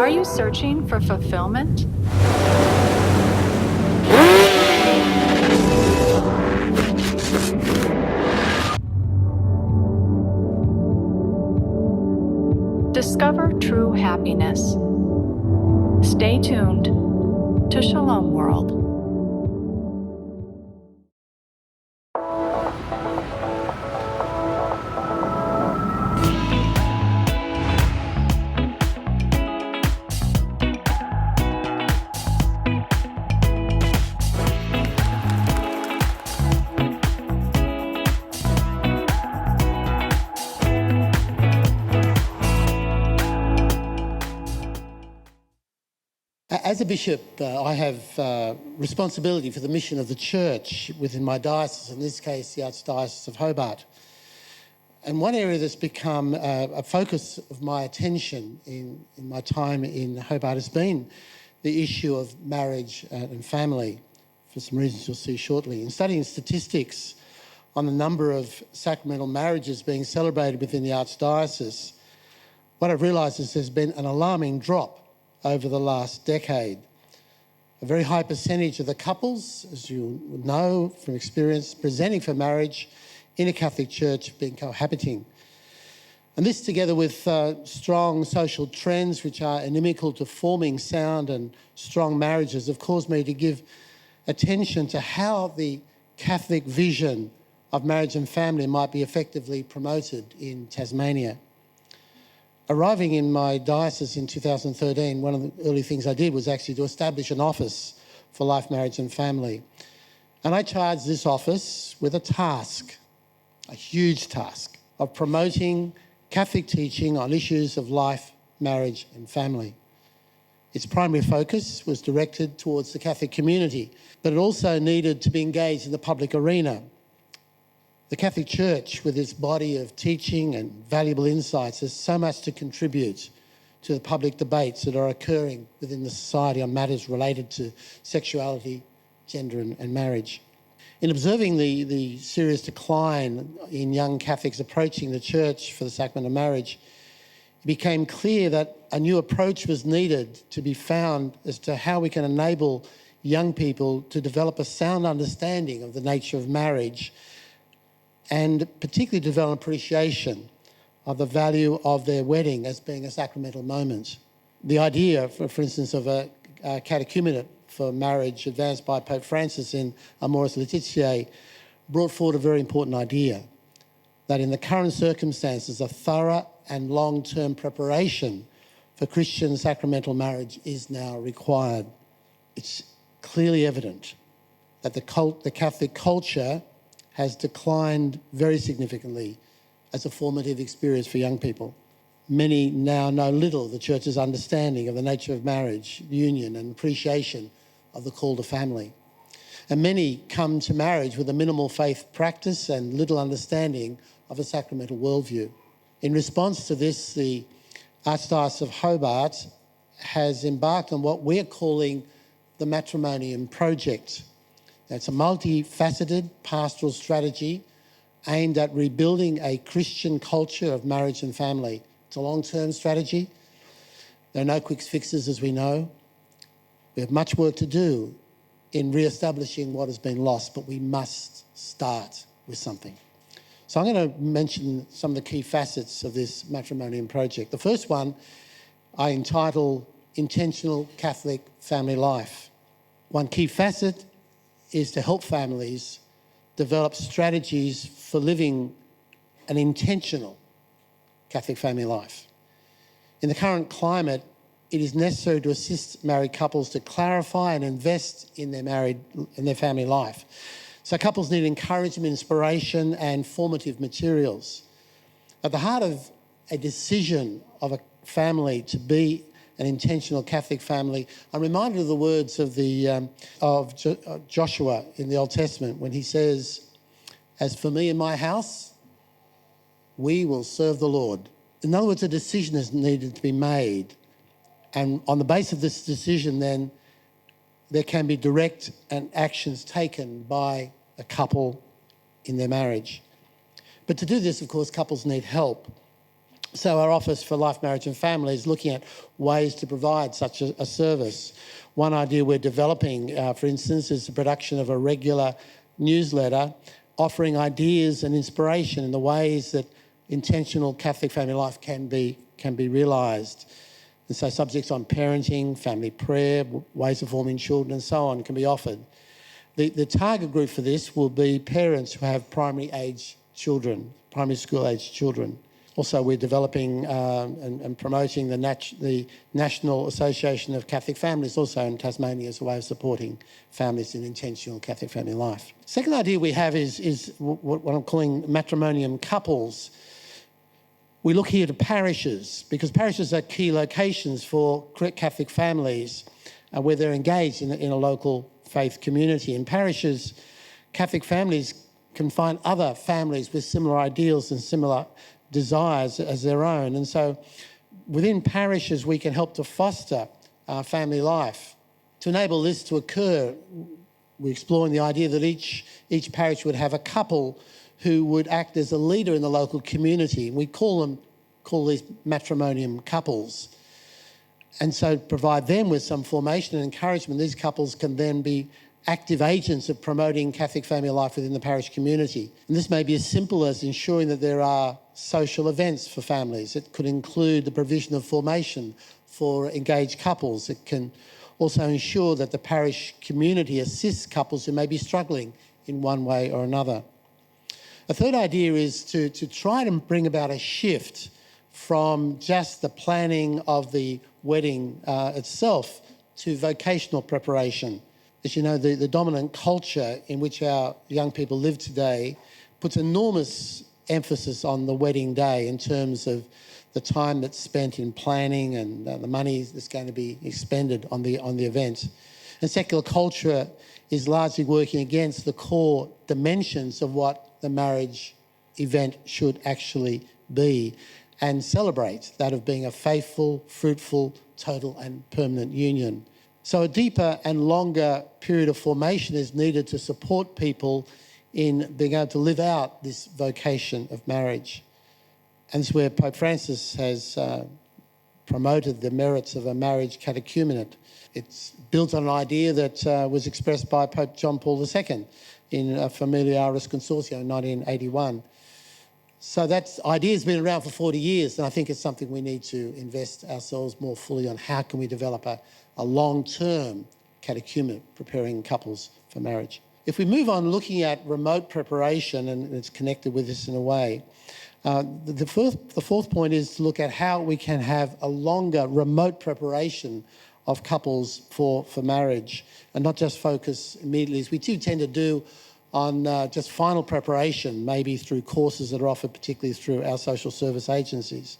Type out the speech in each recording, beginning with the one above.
Are you searching for fulfillment? Discover true happiness. Stay tuned to Shalom World. As a bishop, I have responsibility for the mission of the church within my diocese, in this case, the Archdiocese of Hobart. And one area that's become a focus of my attention in my time in Hobart has been the issue of marriage and family, for some reasons you'll see shortly. In studying statistics on the number of sacramental marriages being celebrated within the Archdiocese, what I've realised is there's been an alarming drop over the last decade. A very high percentage of the couples, as you know from experience, presenting for marriage in a Catholic church have been cohabiting. And this, together with strong social trends which are inimical to forming sound and strong marriages, have caused me to give attention to how the Catholic vision of marriage and family might be effectively promoted in Tasmania. Arriving in my diocese in 2013, one of the early things I did was actually to establish an office for life, marriage and family. And I charged this office with a task, a huge task, of promoting Catholic teaching on issues of life, marriage and family. Its primary focus was directed towards the Catholic community, but it also needed to be engaged in the public arena. The Catholic Church, with its body of teaching and valuable insights, has so much to contribute to the public debates that are occurring within the society on matters related to sexuality, gender and marriage. In observing the serious decline in young Catholics approaching the church for the sacrament of marriage, it became clear that a new approach was needed to be found as to how we can enable young people to develop a sound understanding of the nature of marriage, and particularly develop appreciation of the value of their wedding as being a sacramental moment. The idea, for instance, of a catechumenate for marriage advanced by Pope Francis in Amoris Laetitia brought forward a very important idea, that in the current circumstances, a thorough and long-term preparation for Christian sacramental marriage is now required. It's clearly evident that the Catholic culture has declined very significantly as a formative experience for young people. Many now know little of the Church's understanding of the nature of marriage, union and appreciation of the call to family. And many come to marriage with a minimal faith practice and little understanding of a sacramental worldview. In response to this, the Archdiocese of Hobart has embarked on what we're calling the Matrimonium Project. It's a multifaceted pastoral strategy aimed at rebuilding a Christian culture of marriage and family. It's a long-term strategy. There are no quick fixes, as we know. We have much work to do in re-establishing what has been lost, but we must start with something. So I'm going to mention some of the key facets of this Matrimonium Project. The first one I entitle Intentional Catholic Family Life. One key facet is to help families develop strategies for living an intentional Catholic family life. In the current climate, it is necessary to assist married couples to clarify and invest in their family life. So couples need encouragement, inspiration, and formative materials. At the heart of a decision of a family to be an intentional Catholic family, I'm reminded of the words of Joshua in the Old Testament when he says, "As for me and my house, we will serve the Lord." In other words, a decision is needed to be made. And on the basis of this decision, then, there can be direct and actions taken by a couple in their marriage. But to do this, of course, couples need help. So our Office for Life, Marriage and Family is looking at ways to provide such a service. One idea we're developing, for instance, is the production of a regular newsletter offering ideas and inspiration in the ways that intentional Catholic family life can be realised. And so subjects on parenting, family prayer, ways of forming children and so on can be offered. The target group for this will be parents who have primary school age children. Also, we're developing and promoting the National Association of Catholic Families, also in Tasmania, as a way of supporting families in intentional Catholic family life. Second idea we have is what I'm calling matrimonium couples. We look here to parishes, because parishes are key locations for Catholic families where they're engaged in a local faith community. In parishes, Catholic families can find other families with similar ideals and similar desires as their own. And so within parishes, we can help to foster family life. To enable this to occur, we're exploring the idea that each parish would have a couple who would act as a leader in the local community. We call these matrimonium couples. And so provide them with some formation and encouragement. These couples can then be active agents of promoting Catholic family life within the parish community. And this may be as simple as ensuring that there are social events for families. It could include the provision of formation for engaged couples. It can also ensure that the parish community assists couples who may be struggling in one way or another. A third idea is to try to bring about a shift from just the planning of the wedding itself to vocational preparation. As you know, the dominant culture in which our young people live today puts enormous emphasis on the wedding day in terms of the time that's spent in planning and the money that's going to be expended on the event. And secular culture is largely working against the core dimensions of what the marriage event should actually be and celebrate that of being a faithful, fruitful, total and permanent union. So a deeper and longer period of formation is needed to support people in being able to live out this vocation of marriage. And it's where Pope Francis has promoted the merits of a marriage catechumenate. It's built on an idea that was expressed by Pope John Paul II in Familiaris Consortio in 1981. So that idea has been around for 40 years, and I think it's something we need to invest ourselves more fully on. How can we develop a long-term catechumenate preparing couples for marriage? If we move on looking at remote preparation, and it's connected with this in a way, the fourth point is to look at how we can have a longer remote preparation of couples for marriage and not just focus immediately, as we do tend to do, on just final preparation, maybe through courses that are offered, particularly through our social service agencies.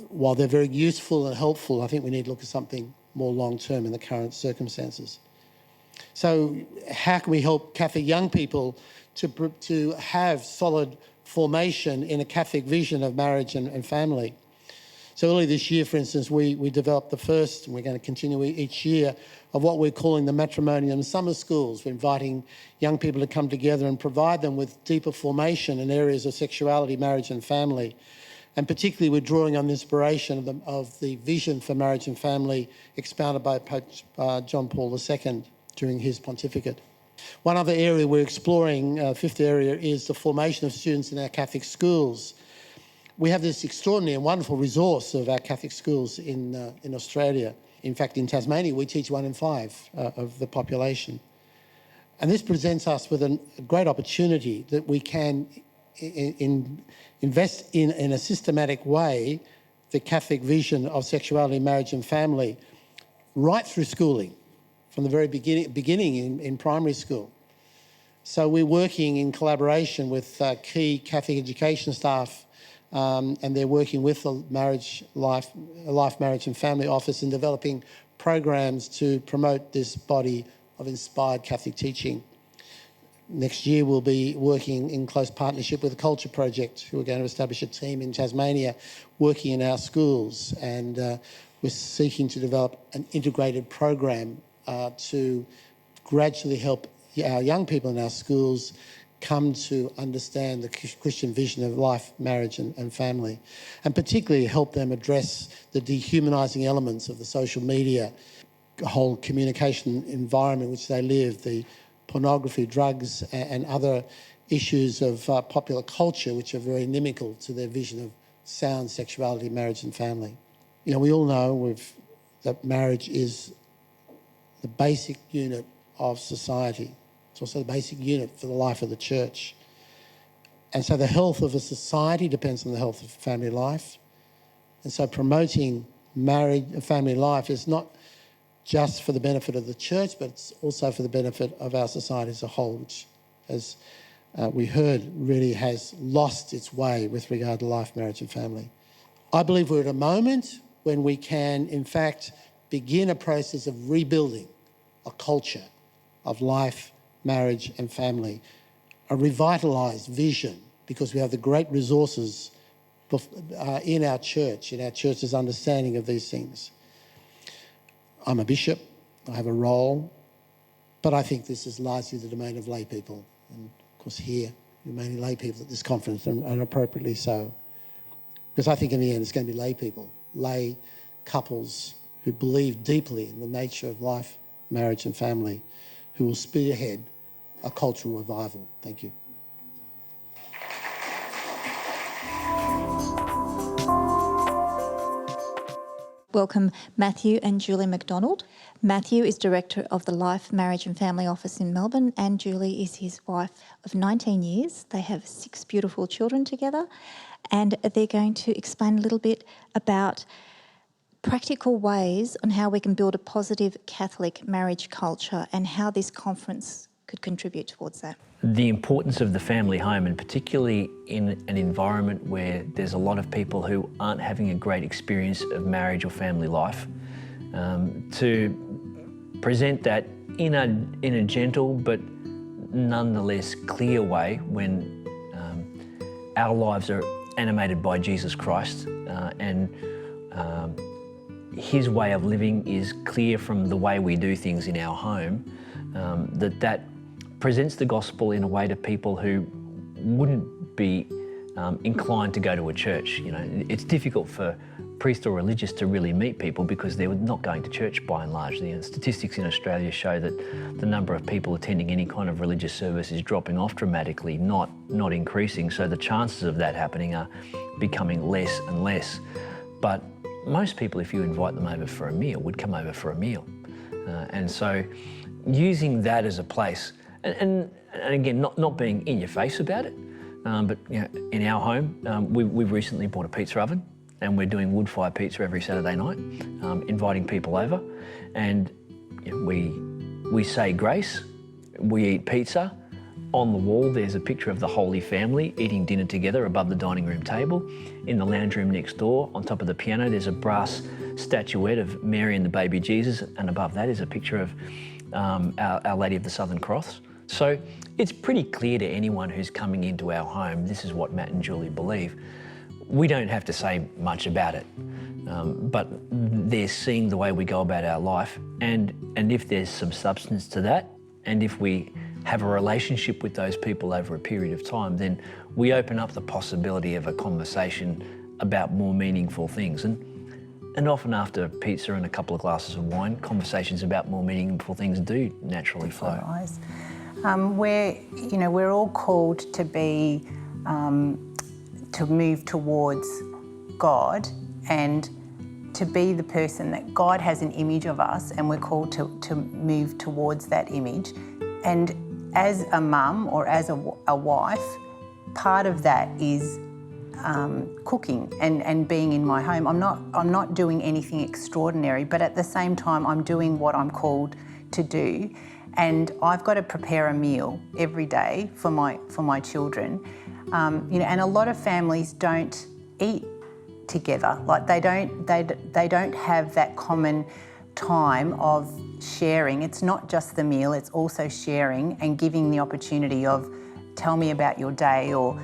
While they're very useful and helpful, I think we need to look at something more long-term in the current circumstances. So how can we help Catholic young people to have solid formation in a Catholic vision of marriage and family? So early this year, for instance, we developed the first, and we're going to continue each year, of what we're calling the matrimonium summer schools. We're inviting young people to come together and provide them with deeper formation in areas of sexuality, marriage and family. And particularly we're drawing on the inspiration of the vision for marriage and family expounded by Pope John Paul II during his pontificate. One other area we're exploring, fifth area, is the formation of students in our Catholic schools. We have this extraordinary and wonderful resource of our Catholic schools in Australia. In fact, in Tasmania, we teach 1 in 5 of the population. And this presents us with a great opportunity that we can invest in a systematic way the Catholic vision of sexuality, marriage and family right through schooling, from the very beginning in primary school. So we're working in collaboration with key Catholic education staff, and they're working with the Life, Marriage and Family Office in developing programs to promote this body of inspired Catholic teaching. Next year we'll be working in close partnership with the Culture Project, who are going to establish a team in Tasmania working in our schools, and we're seeking to develop an integrated program to gradually help our young people in our schools come to understand the Christian vision of life, marriage and family, and particularly help them address the dehumanising elements of the social media, whole communication environment in which they live, the pornography, drugs and other issues of popular culture which are very inimical to their vision of sound sexuality, marriage and family. You know, we all know that marriage is the basic unit of society. It's also the basic unit for the life of the church. And so the health of a society depends on the health of family life. And so promoting marriage and family life is not just for the benefit of the church, but it's also for the benefit of our society as a whole, which, as we heard, really has lost its way with regard to life, marriage and family. I believe we're at a moment when we can, in fact, begin a process of rebuilding a culture of life, marriage and family, a revitalised vision, because we have the great resources in our church's understanding of these things. I'm a bishop, I have a role, but I think this is largely the domain of lay people. And of course here, you're mainly lay people at this conference, and appropriately so. Because I think in the end it's going to be lay people, lay couples who believe deeply in the nature of life, marriage and family, who will spearhead a cultural revival. Thank you. Welcome Matthew and Julie MacDonald. Matthew is Director of the Life, Marriage and Family Office in Melbourne, and Julie is his wife of 19 years. They have 6 beautiful children together, and they're going to explain a little bit about practical ways on how we can build a positive Catholic marriage culture and how this conference could contribute towards that. The importance of the family home, and particularly in an environment where there's a lot of people who aren't having a great experience of marriage or family life, to present that in a gentle but nonetheless clear way when our lives are animated by Jesus Christ and his way of living is clear from the way we do things in our home, that presents the gospel in a way to people who wouldn't be inclined to go to a church. You know, it's difficult for priests or religious to really meet people because they're not going to church by and large. The statistics in Australia show that the number of people attending any kind of religious service is dropping off dramatically, not increasing. So the chances of that happening are becoming less and less. But most people, if you invite them over for a meal, would come over for a meal. And so using that as a place, and again, not being in your face about it, but you know, in our home, we've recently bought a pizza oven, and we're doing wood-fired pizza every Saturday night, inviting people over, and you know, we say grace, we eat pizza. On the wall, there's a picture of the Holy Family eating dinner together above the dining room table. In the lounge room next door, on top of the piano, there's a brass statuette of Mary and the baby Jesus, and above that is a picture of Our Lady of the Southern Cross. So it's pretty clear to anyone who's coming into our home, this is what Matt and Julie believe. We don't have to say much about it, but they're seeing the way we go about our life, and if there's some substance to that, and if we have a relationship with those people over a period of time, then we open up the possibility of a conversation about more meaningful things. And often after pizza and a couple of glasses of wine, conversations about more meaningful things do naturally flow. We're all called to be, to move towards God and to be the person that God has an image of us, and we're called to move towards that image. And as a mum or as a wife, part of that is cooking and being in my home. I'm not doing anything extraordinary, but at the same time, I'm doing what I'm called to do. And I've got to prepare a meal every day for my children. And a lot of families don't eat together. Like they don't have that common time of sharing. It's not just the meal, it's also sharing and giving the opportunity of, tell me about your day, or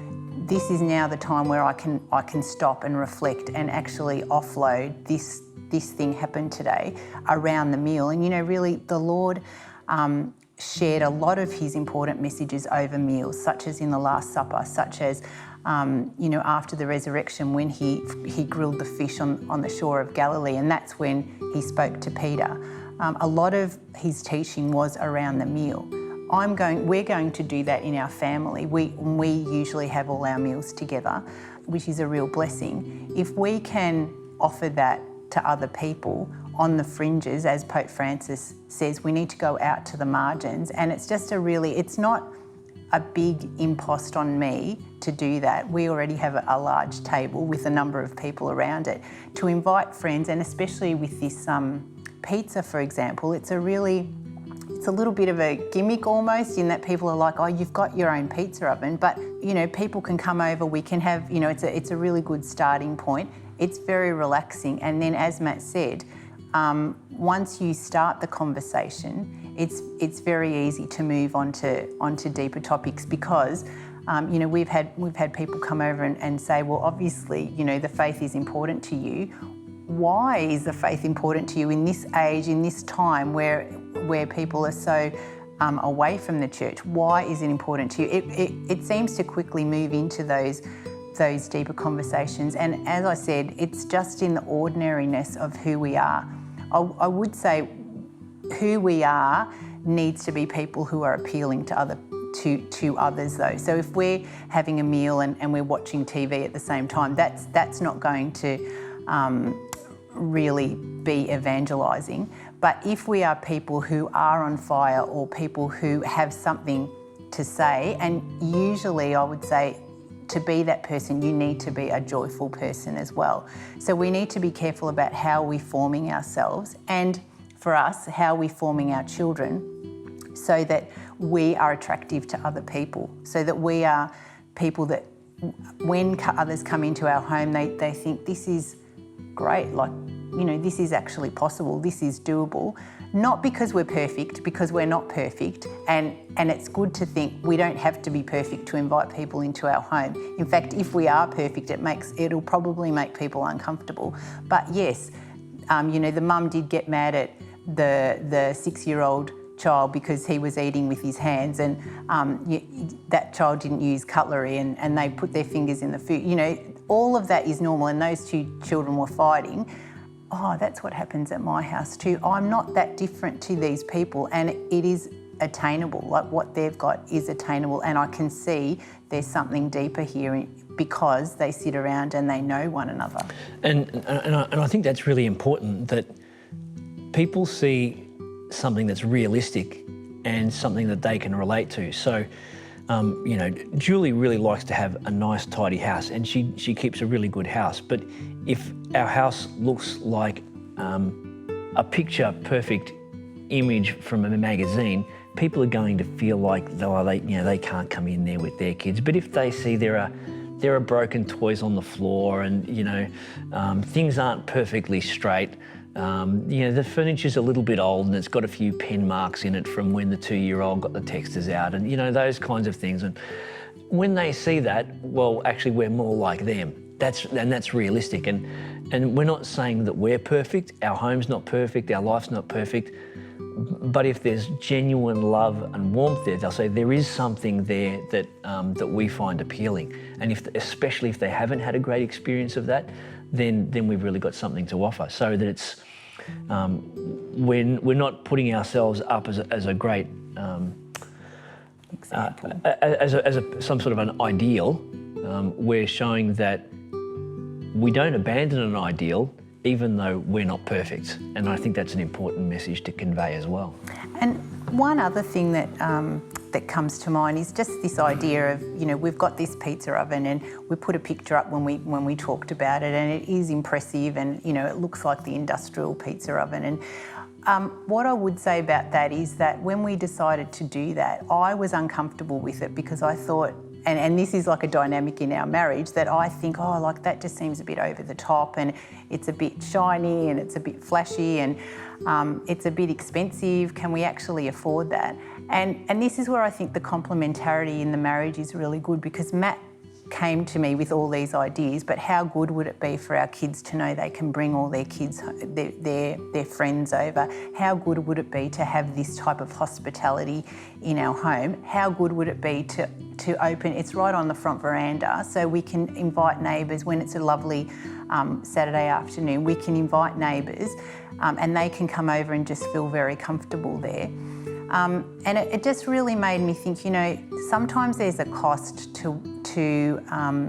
this is now the time where I can stop and reflect and actually offload this thing happened today around the meal. And really the Lord shared a lot of his important messages over meals, such as in the Last Supper, such as, after the resurrection when he grilled the fish on the shore of Galilee, and that's when he spoke to Peter. A lot of his teaching was around the meal. We're going to do that in our family. We usually have all our meals together, which is a real blessing. If we can offer that to other people on the fringes, as Pope Francis says, we need to go out to the margins, and it's not a big impost on me to do that. We already have a large table with a number of people around it. To invite friends, and especially with this pizza, for example, it's a little bit of a gimmick almost, in that people are like, oh, you've got your own pizza oven, but people can come over, we can have, it's a really good starting point. It's very relaxing, and then as Matt said, once you start the conversation, it's very easy to move onto deeper topics, because we've had people come over and say, well, obviously, the faith is important to you. Why is the faith important to you in this age, in this time where people are so away from the church? Why is it important to you? It seems to quickly move into those deeper conversations, and as I said, it's just in the ordinariness of who we are. I would say who we are needs to be people who are appealing to others though. So if we're having a meal and we're watching TV at the same time, that's not going to really be evangelising. But if we are people who are on fire, or people who have something to say, and usually I would say to be that person, you need to be a joyful person as well. So we need to be careful about how we're forming ourselves, and for us, how we're forming our children, so that we are attractive to other people, so that we are people that when others come into our home, they think this is great, this is actually possible, this is doable. Not because we're perfect, because we're not perfect, and it's good to think we don't have to be perfect to invite people into our home. In fact, if we are perfect, it'll probably make people uncomfortable. But yes, the mum did get mad at the 6-year-old child because he was eating with his hands, and that child didn't use cutlery, and they put their fingers in the food. All of that is normal, and those two children were fighting. Oh, that's what happens at my house too. I'm not that different to these people, and it is attainable. Like, what they've got is attainable, and I can see there's something deeper here because they sit around and they know one another. And I think that's really important, that people see something that's realistic and something that they can relate to. So, Julie really likes to have a nice, tidy house, and she keeps a really good house. But if our house looks like a picture-perfect image from a magazine, people are going to feel like they can't come in there with their kids. But if they see there are broken toys on the floor, and things aren't perfectly straight, the furniture's a little bit old and it's got a few pen marks in it from when the 2-year-old got the texters out, and those kinds of things. And when they see that, well, actually we're more like them. That's realistic. And we're not saying that we're perfect. Our home's not perfect. Our life's not perfect. But if there's genuine love and warmth there, they'll say there is something there that we find appealing. And especially if they haven't had a great experience of that, then we've really got something to offer. So that it's we're not putting ourselves up as a great example, as some sort of an ideal. We're showing that we don't abandon an ideal, even though we're not perfect. And I think that's an important message to convey as well. And one other thing that comes to mind is just this idea of, we've got this pizza oven, and we put a picture up when we talked about it, and it is impressive, and it looks like the industrial pizza oven. And what I would say about that is that when we decided to do that, I was uncomfortable with it, because I thought, and this is like a dynamic in our marriage, that I think, that just seems a bit over the top, and it's a bit shiny, and it's a bit flashy, and it's a bit expensive. Can we actually afford that? And this is where I think the complementarity in the marriage is really good, because Matt came to me with all these ideas, but how good would it be for our kids to know they can bring all their kids, their friends over? How good would it be to have this type of hospitality in our home? How good would it be to open, it's right on the front veranda, so we can invite neighbours when it's a lovely Saturday afternoon. We can invite neighbours and they can come over and just feel very comfortable there. And it just really made me think, you know, sometimes there's a cost to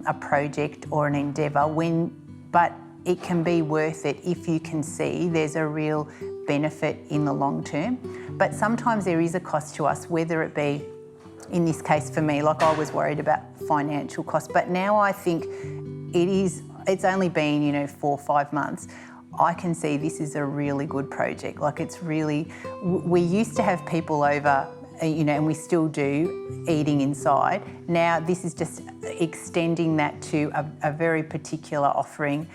a project or an endeavour, but it can be worth it if you can see there's a real benefit in the long term. But sometimes there is a cost to us, whether it be, in this case for me, like I was worried about financial cost, but now I think it's only been, you know, 4 or 5 months. I can see this is a really good project. Like, it's really, we used to have people over, you know, and we still do, eating inside. Now this is just extending that to a very particular offering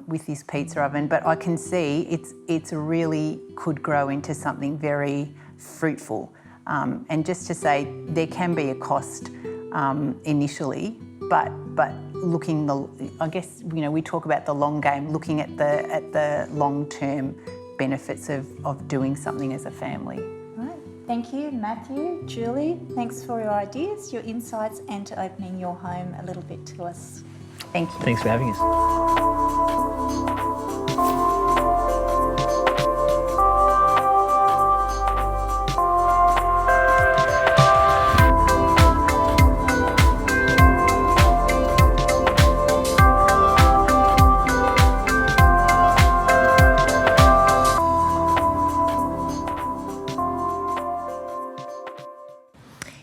with this pizza oven. But I can see it's really could grow into something very fruitful. And just to say, there can be a cost initially, but looking I guess, you know, we talk about the long game, looking at the long-term benefits of doing something as a family. Right. Thank you, Matthew, Julie. Thanks for your ideas, your insights, and to opening your home a little bit to us. Thank you. Thanks for having us.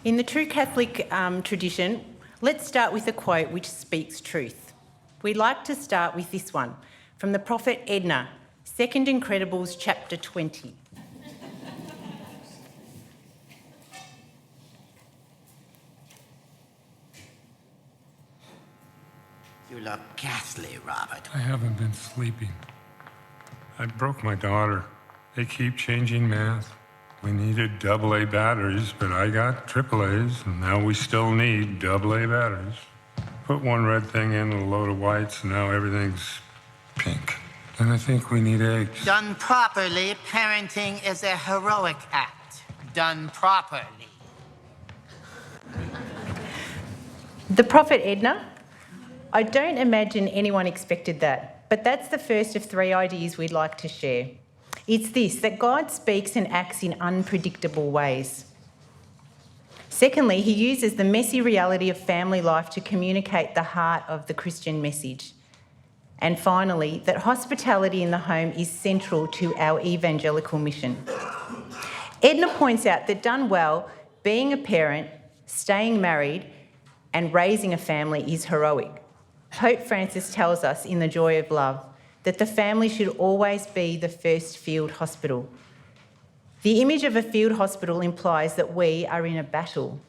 In the true Catholic tradition, let's start with a quote which speaks truth. We'd like to start with this one from the prophet Edna, 2nd Incredibles, chapter 20. You look ghastly, Robert. I haven't been sleeping. I broke my daughter. They keep changing math. We needed AA batteries, but I got AAAs, and now we still need AA batteries. Put one red thing in with a load of whites, and now everything's pink. And I think we need eggs. Done properly, parenting is a heroic act. Done properly. The prophet Edna, I don't imagine anyone expected that, but that's the first of 3 ideas we'd like to share. It's this, that God speaks and acts in unpredictable ways. Secondly, he uses the messy reality of family life to communicate the heart of the Christian message. And finally, that hospitality in the home is central to our evangelical mission. Edna points out that done well, being a parent, staying married, and raising a family is heroic. Pope Francis tells us in The Joy of Love that the family should always be the first field hospital. The image of a field hospital implies that we are in a battle.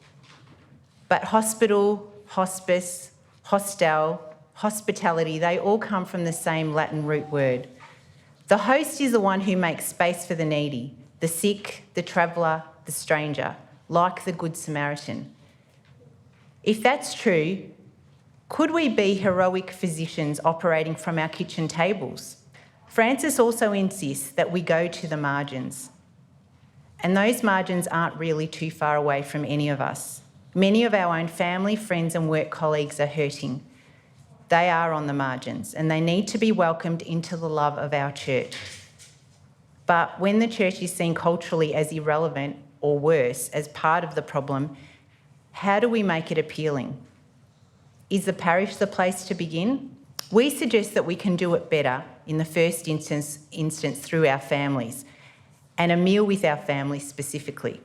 But hospital, hospice, hostel, hospitality, they all come from the same Latin root word. The host is the one who makes space for the needy, the sick, the traveller, the stranger, like the Good Samaritan. If that's true, could we be heroic physicians operating from our kitchen tables? Francis also insists that we go to the margins. And those margins aren't really too far away from any of us. Many of our own family, friends and work colleagues are hurting. They are on the margins and they need to be welcomed into the love of our church. But when the church is seen culturally as irrelevant or worse, as part of the problem, how do we make it appealing? Is the parish the place to begin? We suggest that we can do it better in the first instance through our families and a meal with our families specifically.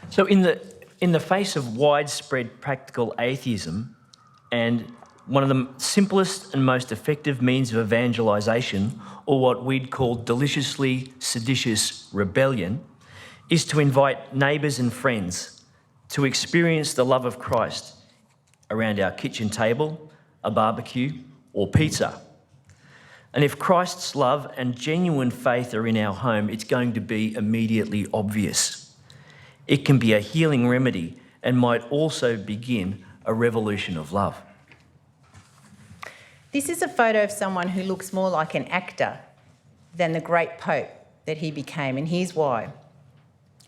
So in the face of widespread practical atheism and one of the simplest and most effective means of evangelisation, or what we'd call deliciously seditious rebellion, is to invite neighbours and friends to experience the love of Christ around our kitchen table, a barbecue, or pizza. And if Christ's love and genuine faith are in our home, it's going to be immediately obvious. It can be a healing remedy and might also begin a revolution of love. This is a photo of someone who looks more like an actor than the great Pope that he became, and here's why.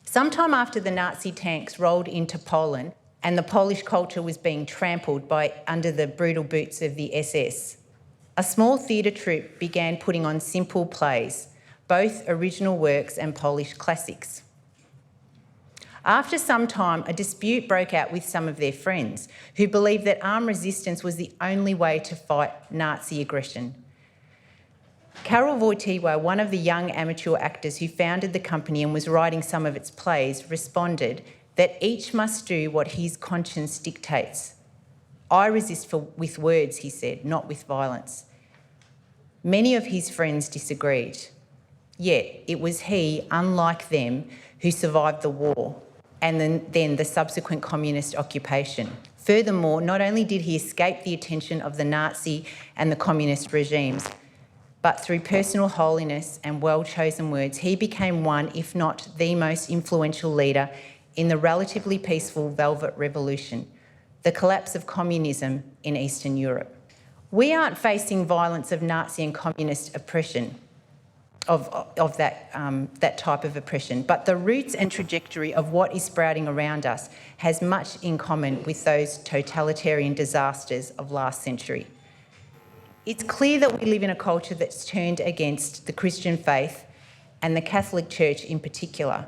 Sometime after the Nazi tanks rolled into Poland and the Polish culture was being trampled under the brutal boots of the SS, a small theatre troupe began putting on simple plays, both original works and Polish classics. After some time, a dispute broke out with some of their friends who believed that armed resistance was the only way to fight Nazi aggression. Karol Wojtyła, one of the young amateur actors who founded the company and was writing some of its plays, responded that each must do what his conscience dictates. I resist with words, he said, not with violence. Many of his friends disagreed. Yet it was he, unlike them, who survived the war and then the subsequent communist occupation. Furthermore, not only did he escape the attention of the Nazi and the communist regimes, but through personal holiness and well-chosen words, he became one, if not the most influential leader in the relatively peaceful Velvet Revolution, the collapse of communism in Eastern Europe. We aren't facing violence of Nazi and communist oppression, of that type of oppression, but the roots and trajectory of what is sprouting around us has much in common with those totalitarian disasters of last century. It's clear that we live in a culture that's turned against the Christian faith and the Catholic Church in particular.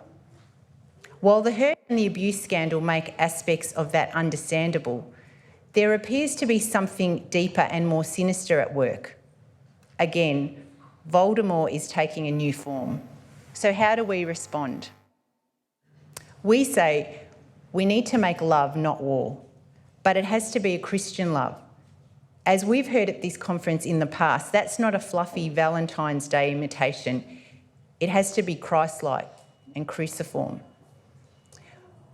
While the hurt and the abuse scandal make aspects of that understandable, there appears to be something deeper and more sinister at work. Again, Voldemort is taking a new form. So how do we respond? We say we need to make love, not war, but it has to be a Christian love. As we've heard at this conference in the past, that's not a fluffy Valentine's Day imitation. It has to be Christ-like and cruciform.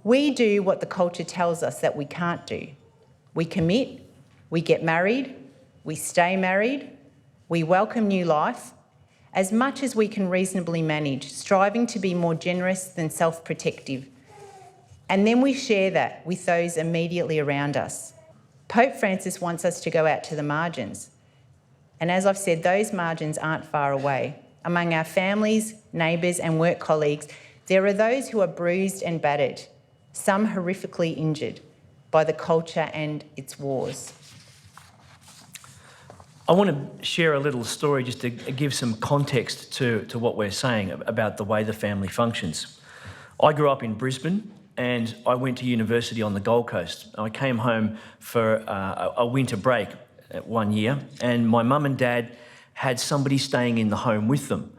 We do what the culture tells us that we can't do. We commit, we get married, we stay married, we welcome new life, as much as we can reasonably manage, striving to be more generous than self-protective. And then we share that with those immediately around us. Pope Francis wants us to go out to the margins. And as I've said, those margins aren't far away. Among our families, neighbours and work colleagues, there are those who are bruised and battered, some horrifically injured by the culture and its wars. I want to share a little story just to give some context to what we're saying about the way the family functions. I grew up in Brisbane and I went to university on the Gold Coast. I came home for a winter break one year and my mum and dad had somebody staying in the home with them.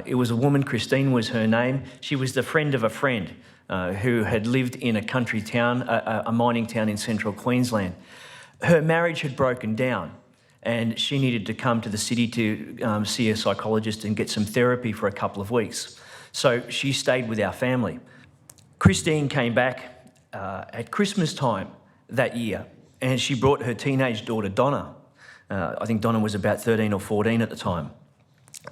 It was a woman, Christine was her name. She was the friend of a friend who had lived in a country town, a mining town in central Queensland. Her marriage had broken down and she needed to come to the city to see a psychologist and get some therapy for a couple of weeks. So she stayed with our family. Christine came back at Christmas time that year and she brought her teenage daughter Donna. I think Donna was about 13 or 14 at the time.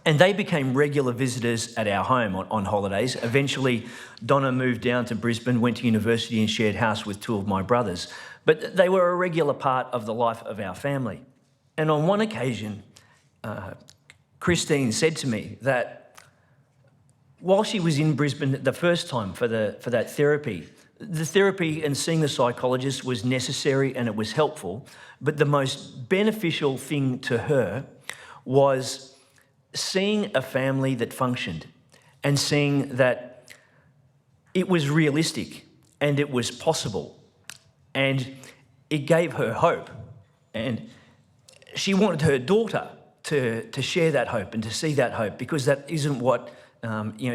And they became regular visitors at our home on holidays. Eventually, Donna moved down to Brisbane, went to university and shared house with two of my brothers. But they were a regular part of the life of our family. And on one occasion, Christine said to me that while she was in Brisbane the first time for that therapy, the therapy and seeing the psychologist was necessary and it was helpful, but the most beneficial thing to her was seeing a family that functioned and seeing that it was realistic and it was possible and it gave her hope. And she wanted her daughter to share that hope and to see that hope because that isn't what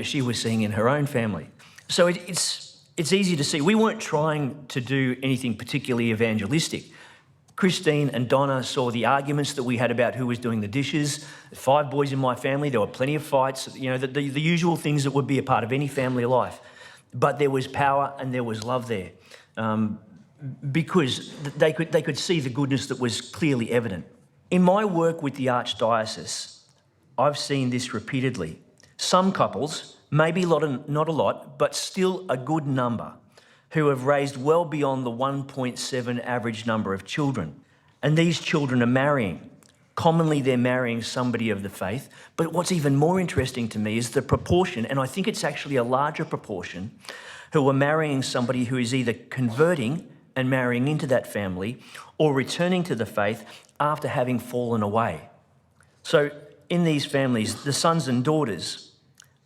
she was seeing in her own family. So it's easy to see. We weren't trying to do anything particularly evangelistic. Christine and Donna saw the arguments that we had about who was doing the dishes. 5 boys in my family, there were plenty of fights, the usual things that would be a part of any family life. But there was power and there was love there because they could see the goodness that was clearly evident. In my work with the Archdiocese, I've seen this repeatedly. Some couples, maybe not a lot, but still a good number, who have raised well beyond the 1.7 average number of children. And these children are marrying. Commonly, they're marrying somebody of the faith. But what's even more interesting to me is the proportion, and I think it's actually a larger proportion, who are marrying somebody who is either converting and marrying into that family or returning to the faith after having fallen away. So in these families, the sons and daughters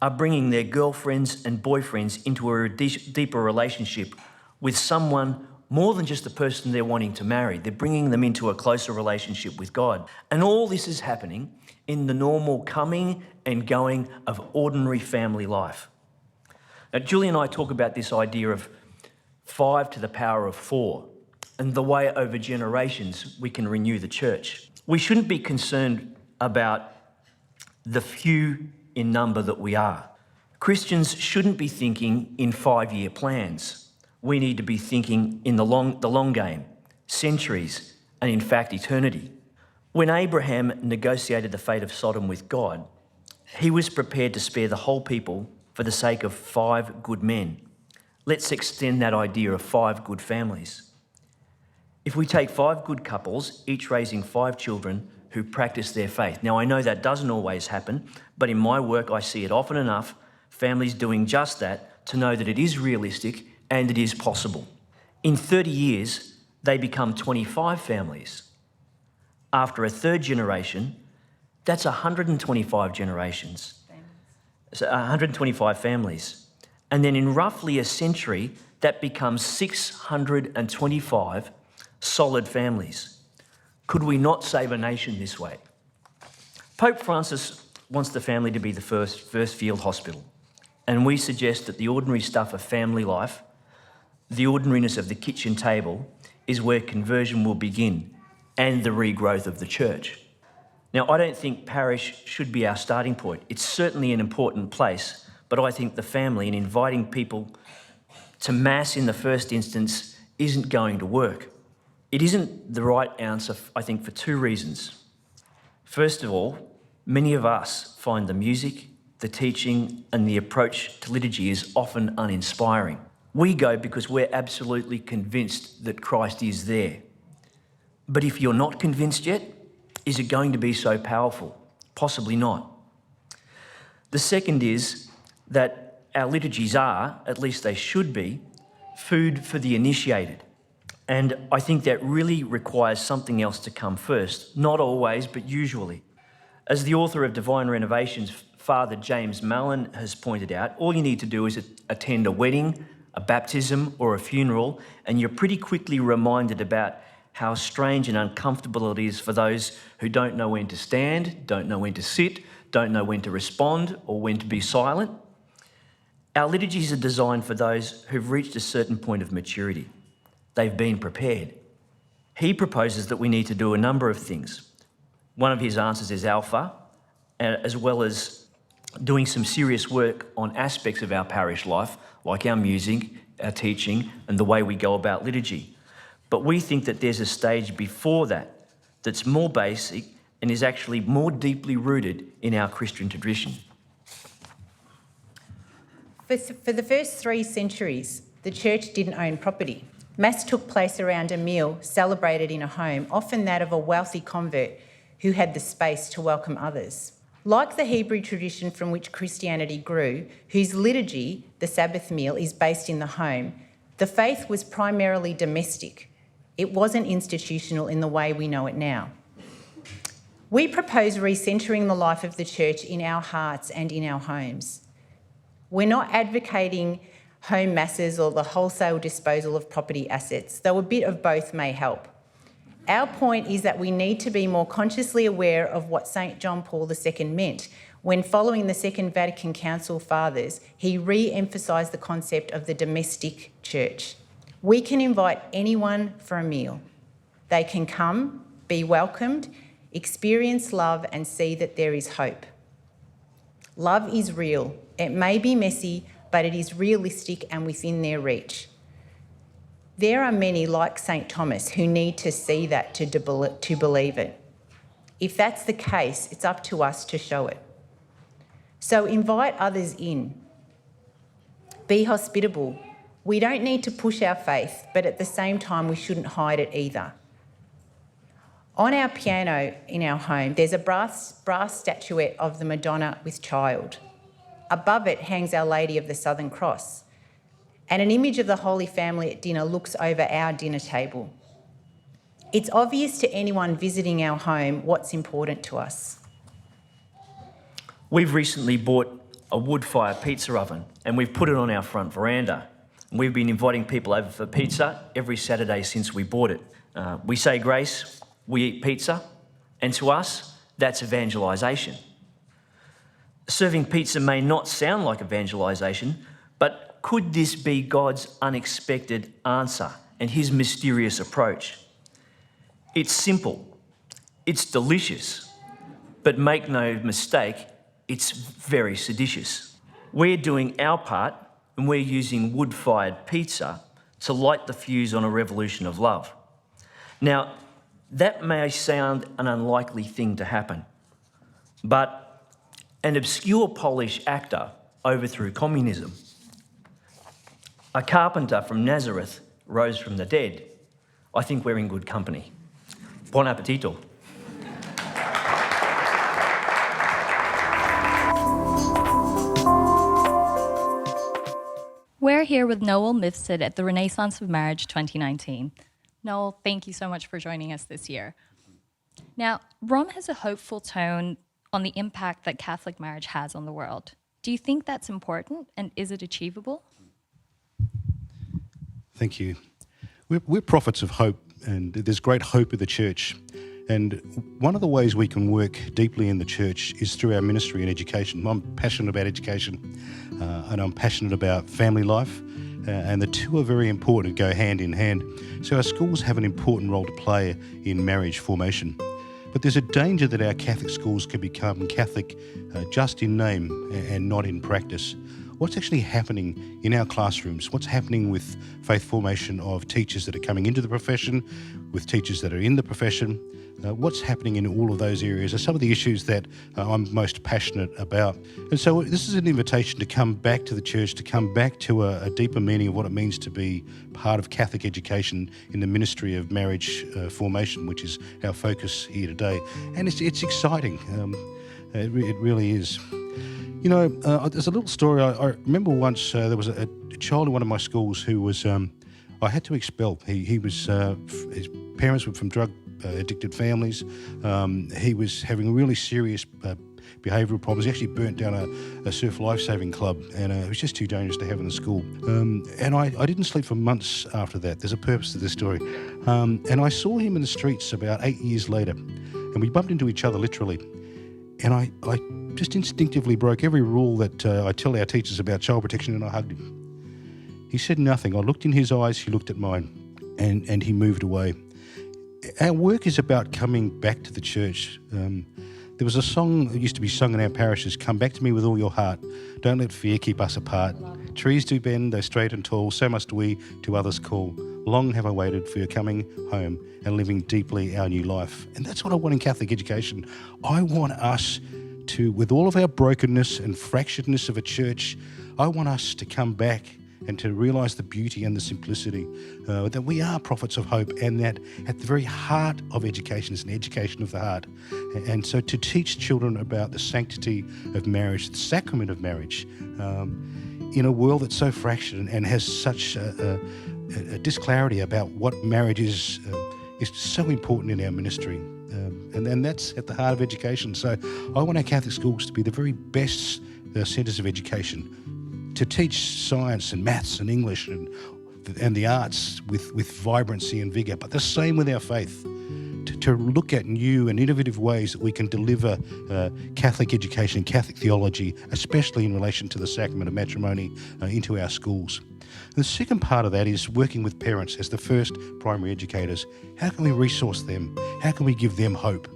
are bringing their girlfriends and boyfriends into a deeper relationship with someone more than just the person they're wanting to marry. They're bringing them into a closer relationship with God. And all this is happening in the normal coming and going of ordinary family life. Now, Julie and I talk about this idea of 5 to the power of 4 and the way over generations we can renew the church. We shouldn't be concerned about the few in number that we are. Christians shouldn't be thinking in 5-year plans. We need to be thinking in the long game, centuries, and in fact, eternity. When Abraham negotiated the fate of Sodom with God, he was prepared to spare the whole people for the sake of 5 good men. Let's extend that idea of 5 good families. If we take 5 good couples, each raising 5 children who practice their faith. Now, I know that doesn't always happen, but in my work, I see it often enough, families doing just that, to know that it is realistic and it is possible. In 30 years, they become 25 families. After a 3rd generation, that's 125 generations. So 125 families. And then in roughly a century, that becomes 625 solid families. Could we not save a nation this way? Pope Francis wants the family to be the first field hospital. And we suggest that the ordinary stuff of family life, the ordinariness of the kitchen table, is where conversion will begin and the regrowth of the church. Now, I don't think parish should be our starting point. It's certainly an important place, but I think the family and inviting people to Mass in the first instance isn't going to work. It isn't the right answer, I think, for 2 reasons. First of all, many of us find the music, the teaching, and the approach to liturgy is often uninspiring. We go because we're absolutely convinced that Christ is there. But if you're not convinced yet, is it going to be so powerful? Possibly not. The second is that our liturgies are, at least they should be, food for the initiated. And I think that really requires something else to come first. Not always, but usually. As the author of Divine Renovations, Father James Mallon, has pointed out, all you need to do is attend a wedding, a baptism, or a funeral, and you're pretty quickly reminded about how strange and uncomfortable it is for those who don't know when to stand, don't know when to sit, don't know when to respond, or when to be silent. Our liturgies are designed for those who've reached a certain point of maturity. They've been prepared. He proposes that we need to do a number of things. One of his answers is Alpha, as well as doing some serious work on aspects of our parish life, like our music, our teaching, and the way we go about liturgy. But we think that there's a stage before that that's more basic and is actually more deeply rooted in our Christian tradition. For the first 3 centuries, the church didn't own property. Mass took place around a meal celebrated in a home, often that of a wealthy convert who had the space to welcome others. Like the Hebrew tradition from which Christianity grew, whose liturgy, the Sabbath meal, is based in the home, the faith was primarily domestic. It wasn't institutional in the way we know it now. We propose recentering the life of the church in our hearts and in our homes. We're not advocating home masses or the wholesale disposal of property assets, though a bit of both may help. Our point is that we need to be more consciously aware of what St. John Paul II meant when, following the Second Vatican Council Fathers, he re-emphasised the concept of the domestic church. We can invite anyone for a meal. They can come, be welcomed, experience love and see that there is hope. Love is real. It may be messy, but it is realistic and within their reach. There are many like St. Thomas who need to see that to believe it. If that's the case, it's up to us to show it. So invite others in. Be hospitable. We don't need to push our faith, but at the same time, we shouldn't hide it either. On our piano in our home, there's a brass statuette of the Madonna with Child. Above it hangs Our Lady of the Southern Cross, and an image of the Holy Family at dinner looks over our dinner table. It's obvious to anyone visiting our home what's important to us. We've recently bought a wood-fire pizza oven and we've put it on our front veranda. We've been inviting people over for pizza every Saturday since we bought it. We say grace, we eat pizza, and to us, that's evangelisation. Serving pizza may not sound like evangelisation, but could this be God's unexpected answer and his mysterious approach? It's simple, it's delicious, but make no mistake, it's very seditious. We're doing our part and we're using wood-fired pizza to light the fuse on a revolution of love. Now, that may sound an unlikely thing to happen, but an obscure Polish actor overthrew communism. A carpenter from Nazareth rose from the dead. I think we're in good company. Buon appetito. We're here with Noel Mifsud at the Renaissance of Marriage 2019. Noel, thank you so much for joining us this year. Now, Rome has a hopeful tone on the impact that Catholic marriage has on the world. Do you think that's important, and is it achievable? Thank you. We're prophets of hope, and there's great hope in the church. And one of the ways we can work deeply in the church is through our ministry and education. I'm passionate about education, and I'm passionate about family life, and the two are very important, go hand in hand. So our schools have an important role to play in marriage formation. But there's a danger that our Catholic schools can become Catholic just in name and not in practice. What's actually happening in our classrooms? What's happening with faith formation of teachers that are coming into the profession, with teachers that are in the profession? What's happening in all of those areas are some of the issues that I'm most passionate about. And so this is an invitation to come back to the church, to come back to a deeper meaning of what it means to be part of Catholic education in the ministry of marriage formation, which is our focus here today. And it's exciting. It really is. You know, there's a little story. I remember once there was a child in one of my schools who was, I had to expel. He was, his parents were from drug addicted families. He was having really serious behavioural problems. He actually burnt down a surf lifesaving club, and it was just too dangerous to have in the school. And I didn't sleep for months after that. There's a purpose to this story. And I saw him in the streets about 8 years later, and we bumped into each other literally. And I just instinctively broke every rule that I tell our teachers about child protection, and I hugged him. He said nothing. I looked in his eyes, he looked at mine, and he moved away. Our work is about coming back to the church. There was a song that used to be sung in our parishes, "Come back to me with all your heart. Don't let fear keep us apart. Trees do bend, though straight and tall, so must we to others call. Long have I waited for your coming home and living deeply our new life." And that's what I want in Catholic education. I want us to, with all of our brokenness and fracturedness of a church, I want us to come back and to realise the beauty and the simplicity, that we are prophets of hope, and that at the very heart of education is an education of the heart. And so to teach children about the sanctity of marriage, the sacrament of marriage, in a world that's so fractured and has such a disclarity about what marriage is so important in our ministry. And that's at the heart of education. So I want our Catholic schools to be the very best centres of education, to teach science and maths and English and the arts with vibrancy and vigour, but the same with our faith, to look at new and innovative ways that we can deliver Catholic education, Catholic theology, especially in relation to the sacrament of matrimony, into our schools. The second part of that is working with parents as the first primary educators. How can we resource them? How can we give them hope?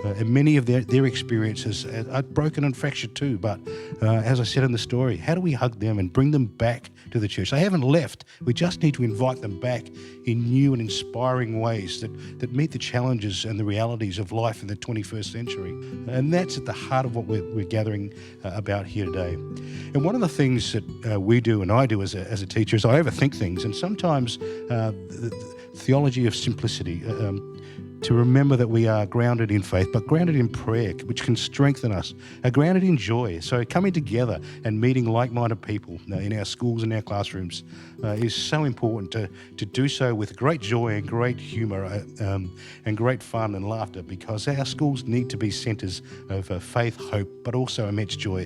And many of their experiences are broken and fractured too. But as I said in the story, how do we hug them and bring them back to the church? They haven't left. We just need to invite them back in new and inspiring ways that meet the challenges and the realities of life in the 21st century. And that's at the heart of what we're gathering about here today. And one of the things that we do and I do as a teacher is I overthink things. And sometimes the theology of simplicity, to remember that we are grounded in faith, but grounded in prayer, which can strengthen us, are grounded in joy. So coming together and meeting like-minded people in our schools and our classrooms is so important to do so with great joy and great humour and great fun and laughter, because our schools need to be centres of faith, hope, but also immense joy.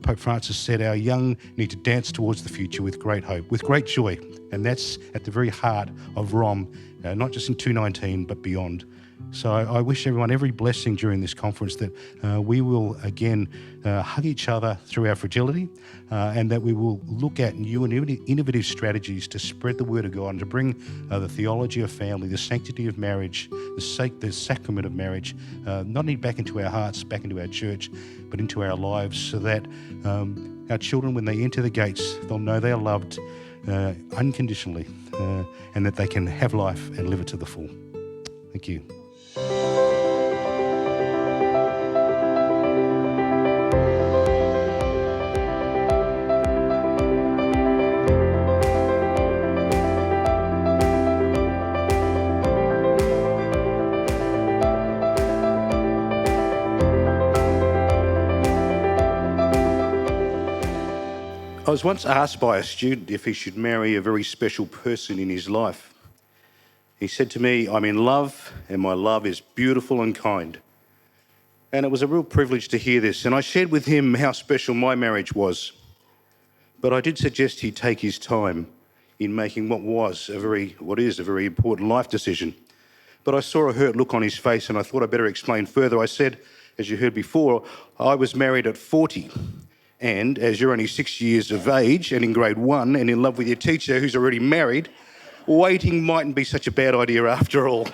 Pope Francis said our young need to dance towards the future with great hope, with great joy, and that's at the very heart of ROM, not just in 2019, but beyond. So I wish everyone every blessing during this conference, that we will again hug each other through our fragility, and that we will look at new and innovative strategies to spread the word of God and to bring the theology of family, the sanctity of marriage, the sacrament of marriage, not only back into our hearts, back into our church, but into our lives, so that our children, when they enter the gates, they'll know they are loved unconditionally, and that they can have life and live it to the full. Thank you. I was once asked by a student if he should marry a very special person in his life. He said to me, "I'm in love, and my love is beautiful and kind." And it was a real privilege to hear this. And I shared with him how special my marriage was. But I did suggest he take his time in making what is a very important life decision. But I saw a hurt look on his face, and I thought I'd better explain further. I said, as you heard before, I was married at 40. And as you're only 6 years of age and in grade 1 and in love with your teacher who's already married, waiting mightn't be such a bad idea after all.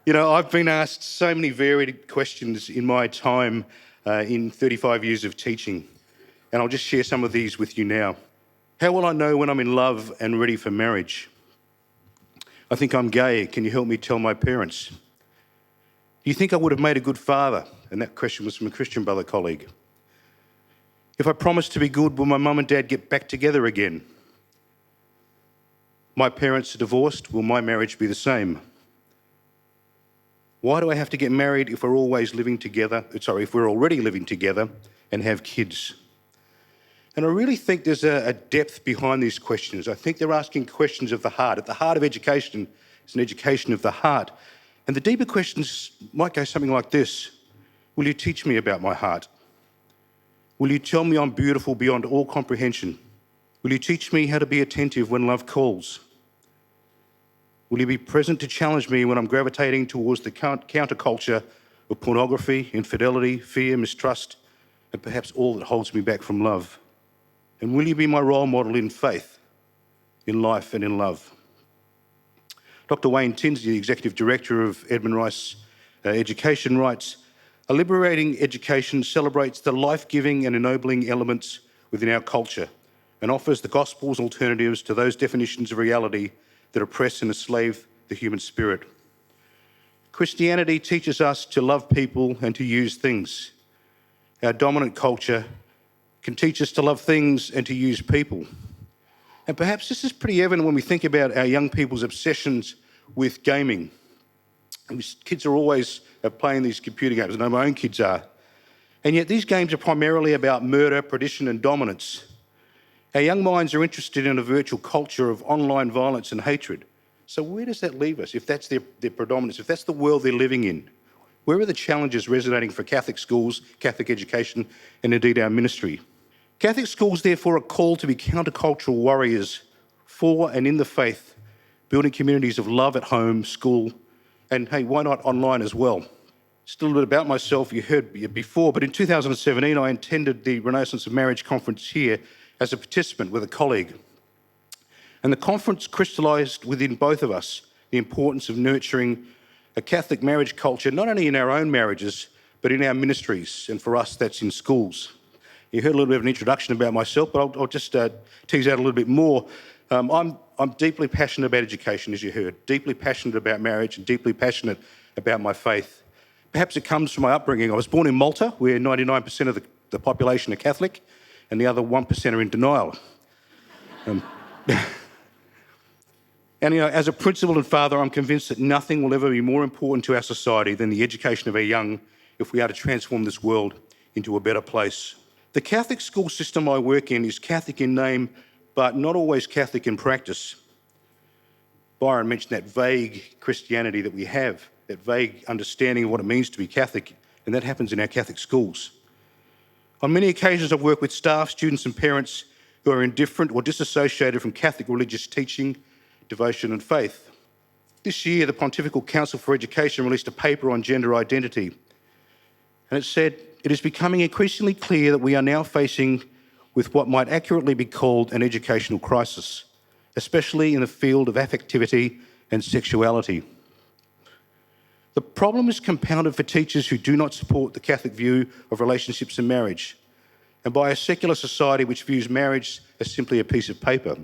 You know, I've been asked so many varied questions in my time in 35 years of teaching, and I'll just share some of these with you now. How will I know when I'm in love and ready for marriage? I think I'm gay. Can you help me tell my parents? Do you think I would have made a good father? And that question was from a Christian brother colleague. If I promise to be good, will my mum and dad get back together again? My parents are divorced. Will my marriage be the same? Why do I have to get married if we're already living together and have kids? And I really think there's a depth behind these questions. I think they're asking questions of the heart. At the heart of education is an education of the heart. And the deeper questions might go something like this. Will you teach me about my heart? Will you tell me I'm beautiful beyond all comprehension? Will you teach me how to be attentive when love calls? Will you be present to challenge me when I'm gravitating towards the counterculture of pornography, infidelity, fear, mistrust, and perhaps all that holds me back from love? And will you be my role model in faith, in life and in love? Dr. Wayne Tinsley, the Executive Director of Edmund Rice Education, writes, "A liberating education celebrates the life-giving and ennobling elements within our culture and offers the gospel's alternatives to those definitions of reality that oppress and enslave the human spirit. Christianity teaches us to love people and to use things. Our dominant culture can teach us to love things and to use people." And perhaps this is pretty evident when we think about our young people's obsessions with gaming. Kids are always playing these computer games. I know my own kids are. And yet these games are primarily about murder, perdition and dominance. Our young minds are interested in a virtual culture of online violence and hatred. So where does that leave us if that's their predominance, if that's the world they're living in? Where are the challenges resonating for Catholic schools, Catholic education, and indeed our ministry? Catholic schools, therefore, are called to be countercultural warriors for and in the faith, building communities of love at home, school, and hey, why not online as well? Just a little bit about myself, you heard before, but in 2017 I attended the Renaissance of Marriage conference here as a participant with a colleague. And the conference crystallised within both of us the importance of nurturing a Catholic marriage culture, not only in our own marriages, but in our ministries, and for us, that's in schools. You heard a little bit of an introduction about myself, but I'll just tease out a little bit more. I'm deeply passionate about education, as you heard, deeply passionate about marriage and deeply passionate about my faith. Perhaps it comes from my upbringing. I was born in Malta, where 99% of the population are Catholic, and the other 1% are in denial. And, as a principal and father, I'm convinced that nothing will ever be more important to our society than the education of our young if we are to transform this world into a better place. The Catholic school system I work in is Catholic in name, but not always Catholic in practice. Byron mentioned that vague Christianity that we have, that vague understanding of what it means to be Catholic, and that happens in our Catholic schools. On many occasions, I've worked with staff, students and parents who are indifferent or disassociated from Catholic religious teaching, devotion and faith. This year, the Pontifical Council for Education released a paper on gender identity, and it said, "It is becoming increasingly clear that we are now facing with what might accurately be called an educational crisis, especially in the field of affectivity and sexuality. The problem is compounded for teachers who do not support the Catholic view of relationships and marriage, and by a secular society which views marriage as simply a piece of paper.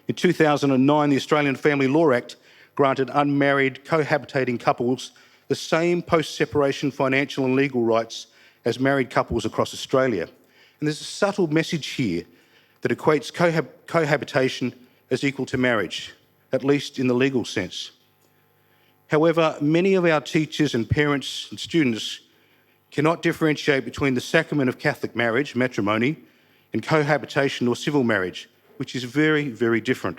In 2009, the Australian Family Law Act granted unmarried cohabitating couples the same post-separation financial and legal rights as married couples across Australia. And there's a subtle message here that equates cohabitation as equal to marriage, at least in the legal sense. However, many of our teachers and parents and students cannot differentiate between the sacrament of Catholic marriage, matrimony, and cohabitation or civil marriage, which is very, very different.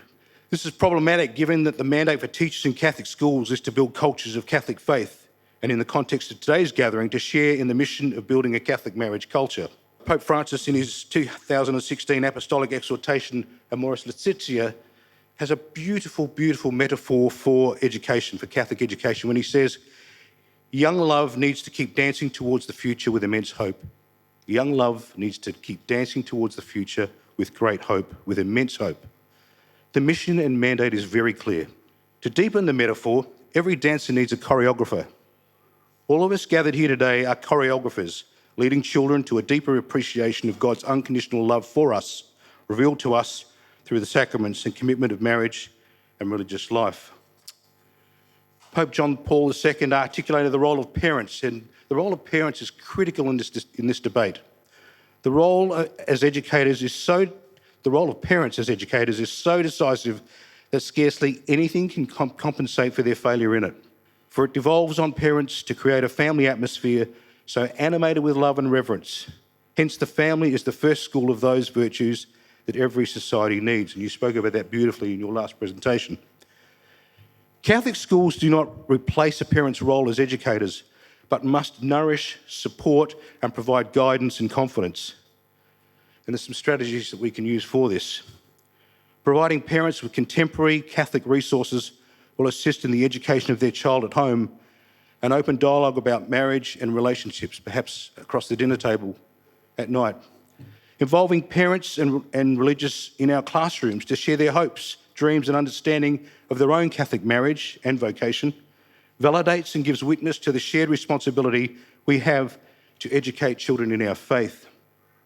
This is problematic given that the mandate for teachers in Catholic schools is to build cultures of Catholic faith, and in the context of today's gathering, to share in the mission of building a Catholic marriage culture. Pope Francis, in his 2016 Apostolic Exhortation Amoris Laetitia, has a beautiful, beautiful metaphor for education, for Catholic education, when he says, "Young love needs to keep dancing towards the future with immense hope. Young love needs to keep dancing towards the future with great hope, with immense hope." The mission and mandate is very clear. To deepen the metaphor, every dancer needs a choreographer. All of us gathered here today are choreographers, leading children to a deeper appreciation of God's unconditional love for us, revealed to us through the sacraments and commitment of marriage and religious life. Pope John Paul II articulated the role of parents, and the role of parents is critical in this debate. The role of parents as educators is so decisive that scarcely anything can compensate for their failure in it. For it devolves on parents to create a family atmosphere so animated with love and reverence. Hence, the family is the first school of those virtues that every society needs. And you spoke about that beautifully in your last presentation. Catholic schools do not replace a parent's role as educators, but must nourish, support, and provide guidance and confidence. And there's some strategies that we can use for this. Providing parents with contemporary Catholic resources will assist in the education of their child at home, and open dialogue about marriage and relationships, perhaps across the dinner table at night. Involving parents and religious in our classrooms to share their hopes, dreams and understanding of their own Catholic marriage and vocation validates and gives witness to the shared responsibility we have to educate children in our faith.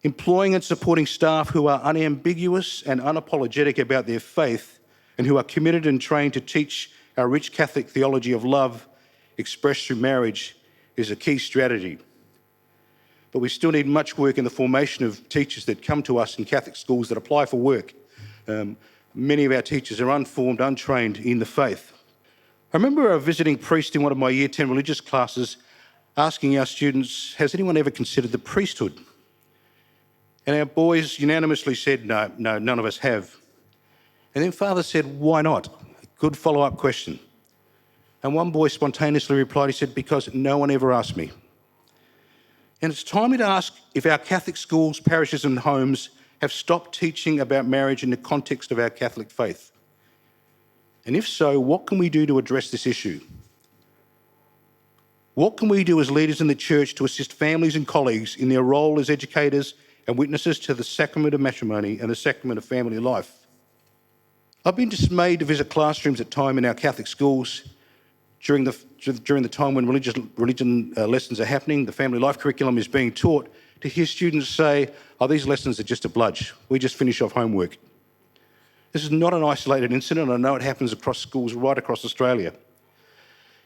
Employing and supporting staff who are unambiguous and unapologetic about their faith and who are committed and trained to teach our rich Catholic theology of love expressed through marriage is a key strategy. But we still need much work in the formation of teachers that come to us in Catholic schools that apply for work. Many of our teachers are unformed, untrained in the faith. I remember a visiting priest in one of my Year 10 religious classes asking our students, "Has anyone ever considered the priesthood?" And our boys unanimously said, no, none of us have. And then Father said, "Why not?" A good follow-up question. And one boy spontaneously replied, he said, "Because no one ever asked me." And it's timely to ask if our Catholic schools, parishes and homes have stopped teaching about marriage in the context of our Catholic faith. And if so, what can we do to address this issue? What can we do as leaders in the church to assist families and colleagues in their role as educators and witnesses to the sacrament of matrimony and the sacrament of family life? I've been dismayed to visit classrooms at times in our Catholic schools during the time when religion lessons are happening, the family life curriculum is being taught, to hear students say, oh, these lessons are just a bludge. We just finish off homework. This is not an isolated incident. I know it happens across schools right across Australia.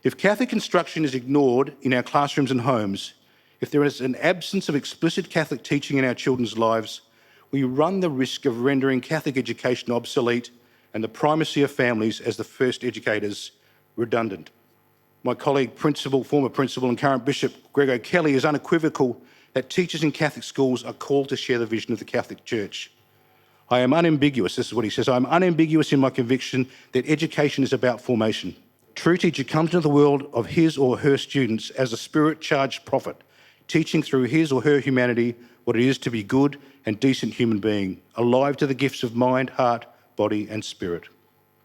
If Catholic instruction is ignored in our classrooms and homes, if there is an absence of explicit Catholic teaching in our children's lives, we run the risk of rendering Catholic education obsolete and the primacy of families as the first educators redundant. My colleague, former principal and current Bishop Greg O'Kelly is unequivocal that teachers in Catholic schools are called to share the vision of the Catholic Church. I am unambiguous, this is what he says, I am unambiguous in my conviction that education is about formation. True teacher comes into the world of his or her students as a spirit-charged prophet, teaching through his or her humanity what it is to be good and decent human being, alive to the gifts of mind, heart, body and spirit.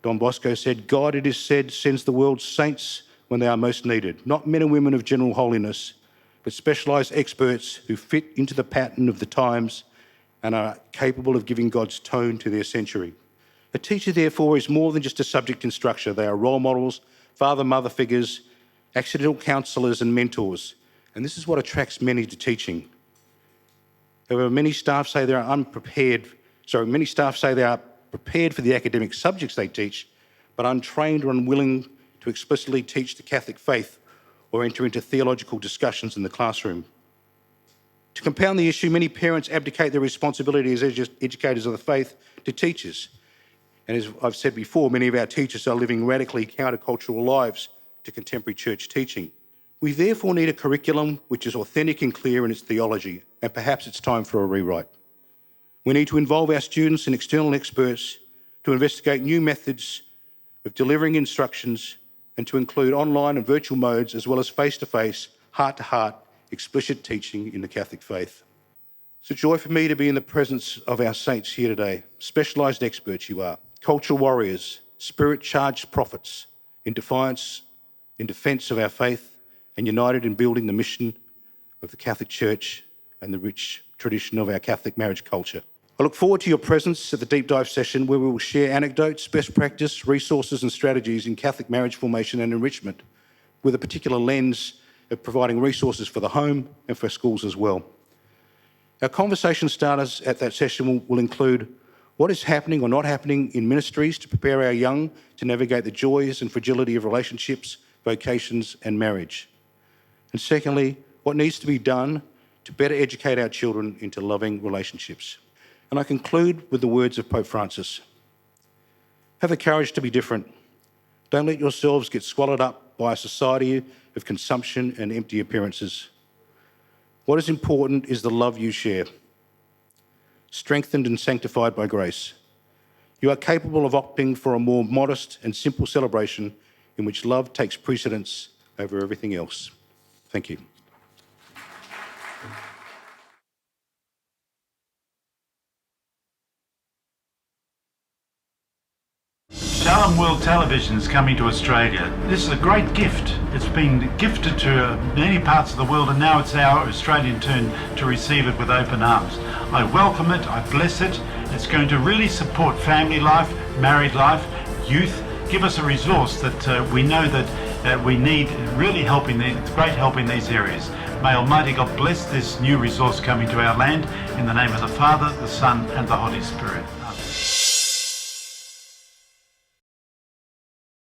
Don Bosco said, God, it is said, sends the world's saints when they are most needed, not men and women of general holiness, but specialised experts who fit into the pattern of the times and are capable of giving God's tone to their century. A teacher, therefore, is more than just a subject instructor. They are role models, father-mother figures, accidental counsellors and mentors. And this is what attracts many to teaching. However, many staff say they are prepared for the academic subjects they teach, but untrained or unwilling to explicitly teach the Catholic faith or enter into theological discussions in the classroom. To compound the issue, many parents abdicate their responsibility as educators of the faith to teachers. And as I've said before, many of our teachers are living radically countercultural lives to contemporary church teaching. We therefore need a curriculum which is authentic and clear in its theology, and perhaps it's time for a rewrite. We need to involve our students and external experts to investigate new methods of delivering instructions and to include online and virtual modes as well as face-to-face, heart-to-heart, explicit teaching in the Catholic faith. It's a joy for me to be in the presence of our saints here today. Specialised experts you are, cultural warriors, spirit-charged prophets in defence of our faith and united in building the mission of the Catholic Church and the rich tradition of our Catholic marriage culture. I look forward to your presence at the deep dive session where we will share anecdotes, best practice, resources and strategies in Catholic marriage formation and enrichment with a particular lens of providing resources for the home and for schools as well. Our conversation starters at that session will include what is happening or not happening in ministries to prepare our young to navigate the joys and fragility of relationships, vocations and marriage. And secondly, what needs to be done to better educate our children into loving relationships. And I conclude with the words of Pope Francis. Have the courage to be different. Don't let yourselves get swallowed up by a society of consumption and empty appearances. What is important is the love you share, strengthened and sanctified by grace. You are capable of opting for a more modest and simple celebration in which love takes precedence over everything else. Thank you. Shalom World Television is coming to Australia. This is a great gift. It's been gifted to many parts of the world and now it's our Australian turn to receive it with open arms. I welcome it, I bless it. It's going to really support family life, married life, youth, give us a resource that we know that we need really great help in these areas. May Almighty God bless this new resource coming to our land in the name of the Father, the Son and the Holy Spirit.